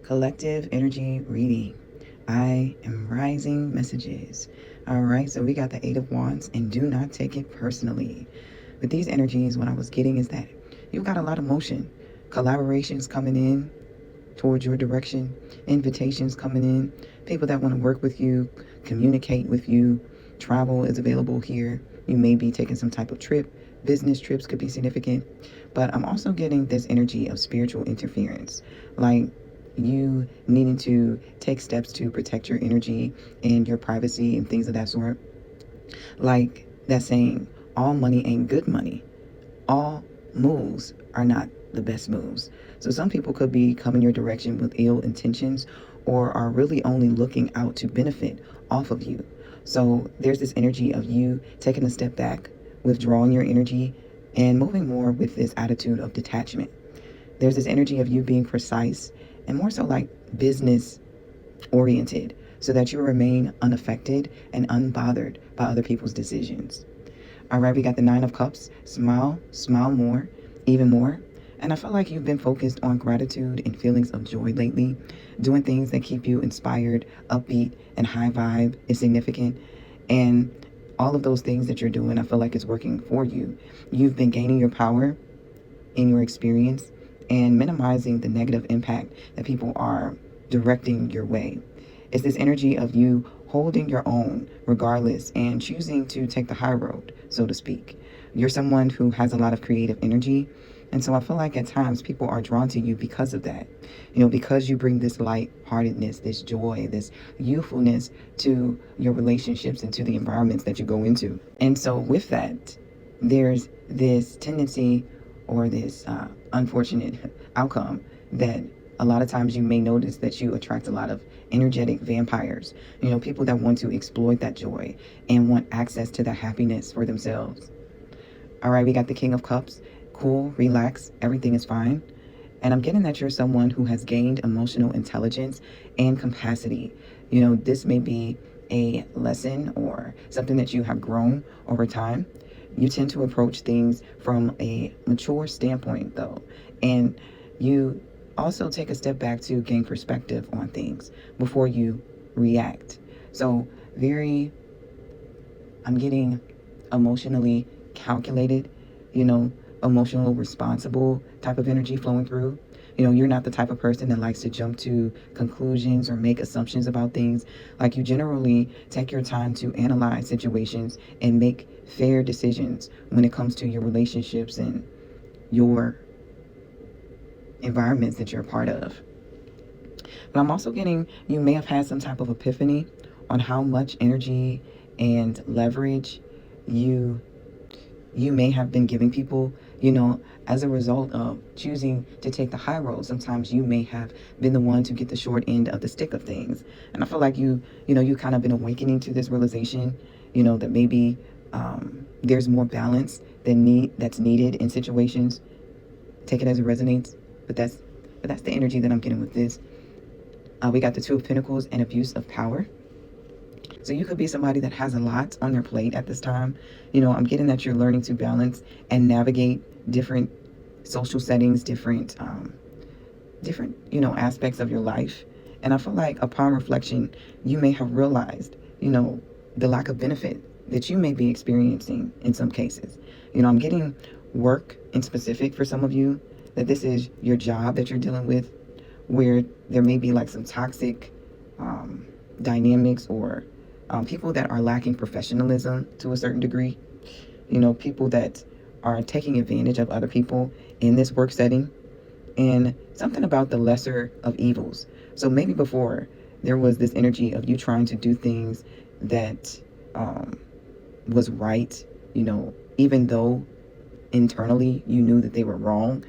Collective energy reading. I am rising messages. All right, so we got the Eight of Wands, and do not take it personally. With these energies, what I was getting is that you've got a lot of motion, collaborations coming in towards your direction, invitations coming in, people that want to work with you, communicate with you. Travel is available here. You may be taking some type of trip. Business trips could be significant. But I'm also getting this energy of spiritual interference, like you needing to take steps to protect your energy and your privacy and things of that sort. Like that saying, all money ain't good money. All moves are not the best moves. So some people could be coming your direction with ill intentions or are really only looking out to benefit off of you. So there's this energy of you taking a step back, withdrawing your energy, and moving more with this attitude of detachment. There's this energy of you being precise and more so like business oriented so that you remain unaffected and unbothered by other people's decisions. All right, we got the Nine of Cups. Smile, smile more, even more. And I feel like you've been focused on gratitude and feelings of joy lately. Doing things that keep you inspired, upbeat, and high vibe is significant. And all of those things that you're doing, I feel like it's working for you. You've been gaining your power in your experience and minimizing the negative impact that people are directing your way. It's this energy of you holding your own regardless and choosing to take the high road, so to speak. You're someone who has a lot of creative energy. And so I feel like at times people are drawn to you because of that. Because you bring this lightheartedness, this joy, this youthfulness to your relationships and to the environments that you go into. And so with that, there's this tendency or this unfortunate outcome that a lot of times you may notice that you attract a lot of energetic vampires, people that want to exploit that joy and want access to that happiness for themselves. All right, we got the King of Cups. Cool, relax, everything is fine. And I'm getting that you're someone who has gained emotional intelligence and capacity. This may be a lesson or something that you have grown over time. You tend to approach things from a mature standpoint, though. And you also take a step back to gain perspective on things before you react. So I'm getting emotionally calculated, emotional, responsible type of energy flowing through. You're not the type of person that likes to jump to conclusions or make assumptions about things. Like you generally take your time to analyze situations and make fair decisions when it comes to your relationships and your environments that you're a part of. But I'm also getting you may have had some type of epiphany on how much energy and leverage you may have been giving people, as a result of choosing to take the high road. Sometimes you may have been the one to get the short end of the stick of things. And I feel like you kind of been awakening to this realization, that maybe there's more balance that's needed in situations. Take it as it resonates. But that's the energy that I'm getting with this. We got the Two of Pentacles and abuse of power. So you could be somebody that has a lot on their plate at this time. I'm getting that you're learning to balance and navigate different social settings, different aspects of your life. And I feel like upon reflection, you may have realized, the lack of benefit that you may be experiencing in some cases. I'm getting work in specific for some of you, that this is your job that you're dealing with, where there may be like some toxic dynamics or people that are lacking professionalism to a certain degree. People that are taking advantage of other people in this work setting, and something about the lesser of evils. So maybe before there was this energy of you trying to do things that was right, even though internally you knew that they were wrong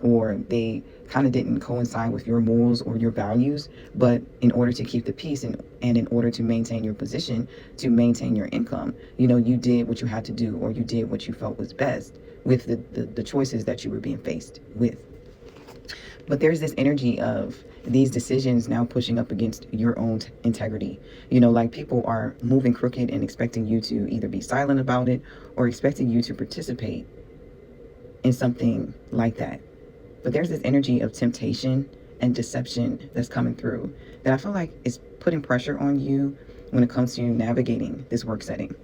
or they kind of didn't coincide with your morals or your values. But in order to keep the peace and in order to maintain your position, to maintain your income, you did what you had to do, or you did what you felt was best with the choices that you were being faced with. But there's this energy of these decisions now pushing up against your own integrity. Like people are moving crooked and expecting you to either be silent about it or expecting you to participate in something like that. But there's this energy of temptation and deception that's coming through that I feel like is putting pressure on you when it comes to navigating this work setting.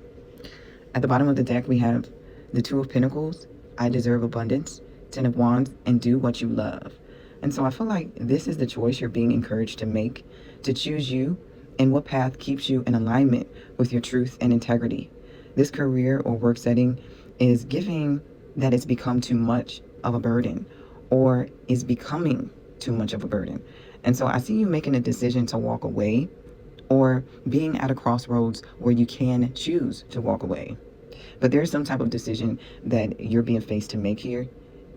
At the bottom of the deck, we have the Two of Pentacles, I deserve abundance, Ten of Wands, and do what you love. And so I feel like this is the choice you're being encouraged to make, to choose you and what path keeps you in alignment with your truth and integrity. This career or work setting is giving that it's become too much of a burden or is becoming too much of a burden. And so I see you making a decision to walk away or being at a crossroads where you can choose to walk away. But there's some type of decision that you're being faced to make here.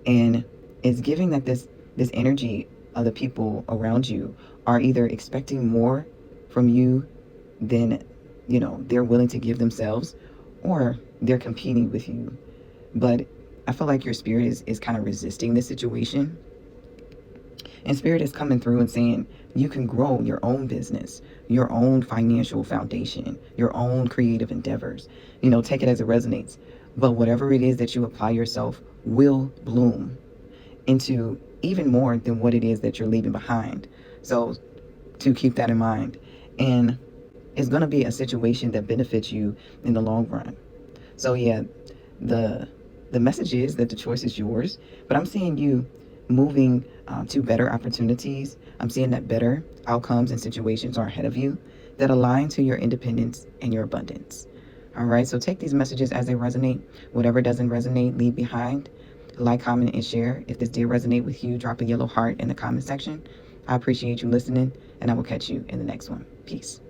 And it's giving that this energy of the people around you are either expecting more from you than, they're willing to give themselves, or they're competing with you. But I feel like your spirit is kind of resisting this situation. And spirit is coming through and saying you can grow your own business, your own financial foundation, your own creative endeavors. Take it as it resonates. But whatever it is that you apply yourself will bloom into even more than what it is that you're leaving behind. So to keep that in mind. And it's going to be a situation that benefits you in the long run. So yeah, the message is that the choice is yours, but I'm seeing you moving to better opportunities. I'm seeing that better outcomes and situations are ahead of you that align to your independence and your abundance. All right, so take these messages as they resonate. Whatever doesn't resonate, leave behind. Like, comment, and share. If this did resonate with you, drop a yellow heart in the comment section. I appreciate you listening, and I will catch you in the next one. Peace.